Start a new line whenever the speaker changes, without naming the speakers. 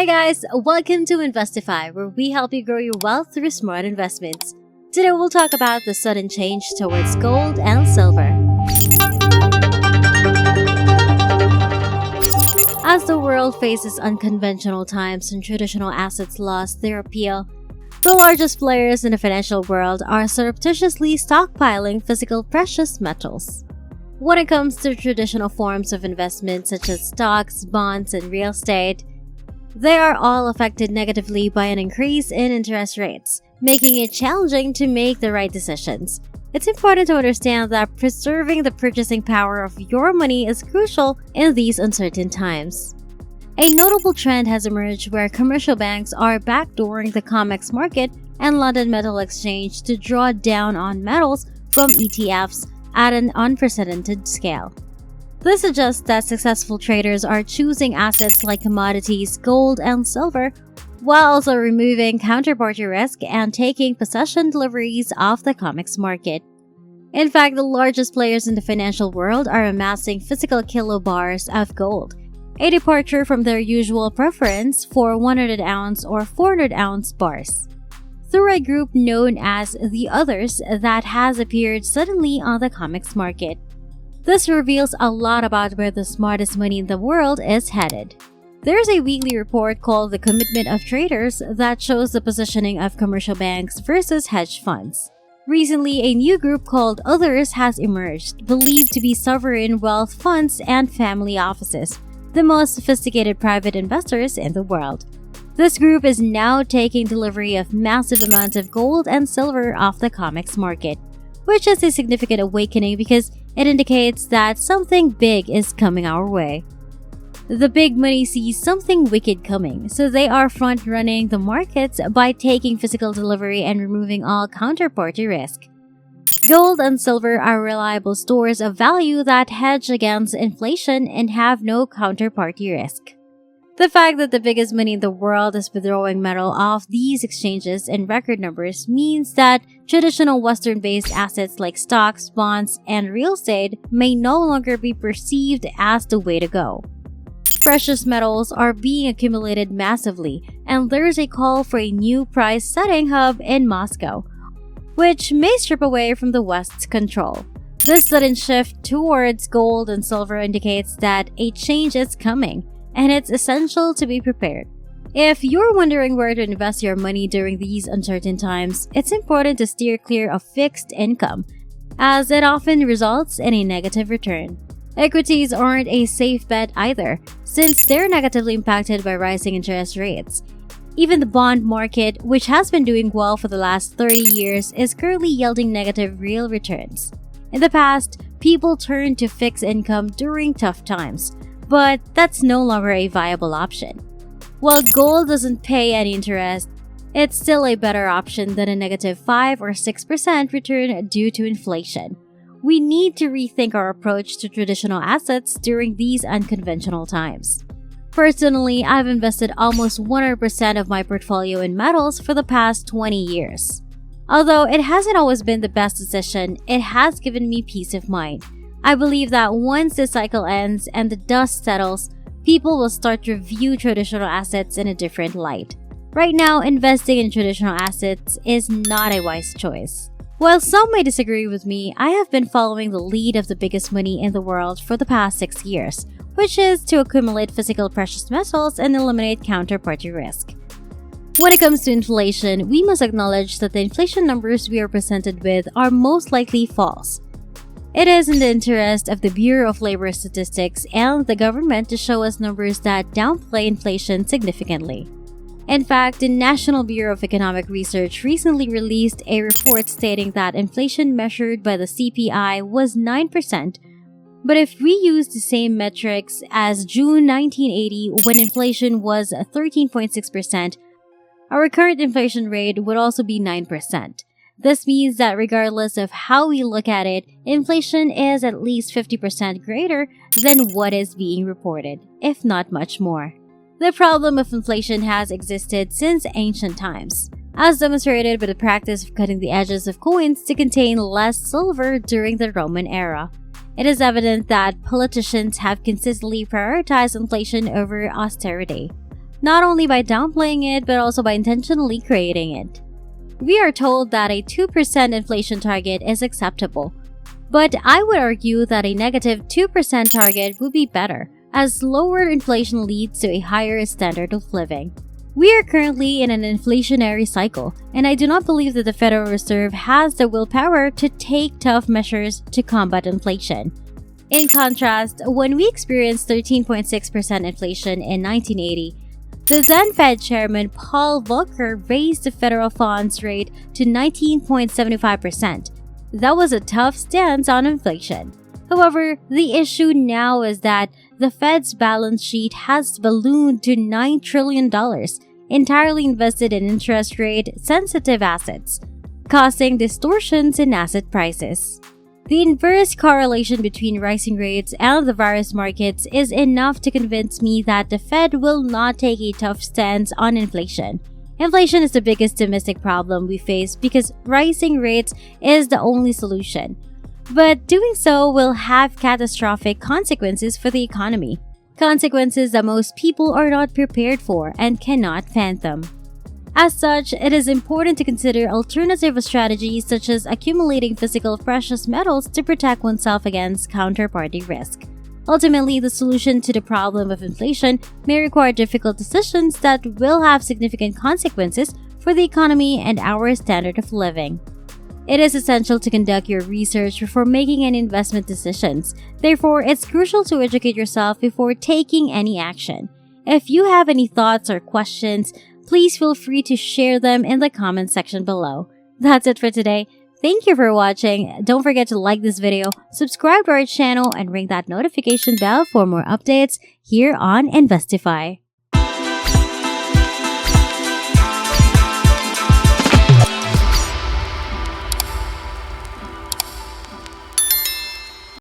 guys, welcome to Investify, where we help you grow your wealth through smart investments. Today we'll talk about the sudden change towards gold and silver. As the world faces unconventional times and traditional assets lost their appeal, the largest players in the financial world are surreptitiously stockpiling physical precious metals. When it comes to traditional forms of investment such as stocks, bonds, and real estate, they are all affected negatively by an increase in interest rates, making it challenging to make the right decisions. It's important to understand that preserving the purchasing power of your money is crucial in these uncertain times. A notable trend has emerged where commercial banks are backdooring the COMEX market and London Metal Exchange to draw down on metals from ETFs at an unprecedented scale. This suggests that successful traders are choosing assets like commodities, gold, and silver, while also removing counterparty risk and taking possession deliveries off the COMEX market. In fact, the largest players in the financial world are amassing physical kilobars of gold, a departure from their usual preference for 100-ounce or 400-ounce bars, through a group known as the Others that has appeared suddenly on the COMEX market. This reveals a lot about where the smartest money in the world is headed. There's a weekly report called The Commitment of Traders that shows the positioning of commercial banks versus hedge funds. Recently, a new group called Others has emerged, believed to be sovereign wealth funds and family offices, the most sophisticated private investors in the world. This group is now taking delivery of massive amounts of gold and silver off the COMEX market, which is a significant awakening because it indicates that something big is coming our way. The big money sees something wicked coming, so they are front-running the markets by taking physical delivery and removing all counterparty risk. Gold and silver are reliable stores of value that hedge against inflation and have no counterparty risk. The fact that the biggest money in the world is withdrawing metal off these exchanges in record numbers means that traditional Western-based assets like stocks, bonds, and real estate may no longer be perceived as the way to go. Precious metals are being accumulated massively, and there is a call for a new price-setting hub in Moscow, which may strip away from the West's control. This sudden shift towards gold and silver indicates that a change is coming, and it's essential to be prepared. If you're wondering where to invest your money during these uncertain times, it's important to steer clear of fixed income, as it often results in a negative return. Equities aren't a safe bet either, since they're negatively impacted by rising interest rates. Even the bond market, which has been doing well for the last 30 years, is currently yielding negative real returns. In the past, people turned to fixed income during tough times, but that's no longer a viable option. While gold doesn't pay any interest, it's still a better option than a negative 5 or 6% return due to inflation. We need to rethink our approach to traditional assets during these unconventional times. Personally, I've invested almost 100% of my portfolio in metals for the past 20 years. Although it hasn't always been the best decision, it has given me peace of mind. I believe that once this cycle ends and the dust settles, people will start to view traditional assets in a different light. Right now, investing in traditional assets is not a wise choice. While some may disagree with me, I have been following the lead of the biggest money in the world for the past 6 years, which is to accumulate physical precious metals and eliminate counterparty risk. When it comes to inflation, we must acknowledge that the inflation numbers we are presented with are most likely false. It is in the interest of the Bureau of Labor Statistics and the government to show us numbers that downplay inflation significantly. In fact, the National Bureau of Economic Research recently released a report stating that inflation measured by the CPI was 9%, but if we use the same metrics as June 1980 when inflation was 13.6%, our current inflation rate would also be 9%. This means that regardless of how we look at it, inflation is at least 50% greater than what is being reported, if not much more. The problem of inflation has existed since ancient times, as demonstrated by the practice of cutting the edges of coins to contain less silver during the Roman era. It is evident that politicians have consistently prioritized inflation over austerity. not only by downplaying it but also by intentionally creating it. We are told that a 2% inflation target is acceptable, but I would argue that a negative 2% target would be better, as lower inflation leads to a higher standard of living. We are currently in an inflationary cycle, and I do not believe that the Federal Reserve has the willpower to take tough measures to combat inflation. In contrast, when we experienced 13.6% inflation in 1980, the then Fed Chairman Paul Volcker raised the federal funds rate to 19.75%. That was a tough stance on inflation. However, the issue now is that the Fed's balance sheet has ballooned to $9 trillion, entirely invested in interest rate-sensitive assets, causing distortions in asset prices. The inverse correlation between rising rates and the various markets is enough to convince me that the Fed will not take a tough stance on inflation. Inflation is the biggest domestic problem we face because rising rates is the only solution. But doing so will have catastrophic consequences for the economy, consequences that most people are not prepared for and cannot fathom. As such, it is important to consider alternative strategies such as accumulating physical precious metals to protect oneself against counterparty risk. Ultimately, the solution to the problem of inflation may require difficult decisions that will have significant consequences for the economy and our standard of living. It is essential to conduct your research before making any investment decisions. Therefore, it's crucial to educate yourself before taking any action. If you have any thoughts or questions, please feel free to share them in the comment section below. That's it for today. Thank you for watching. Don't forget to like this video, subscribe to our channel, and ring that notification bell for more updates here on Investify.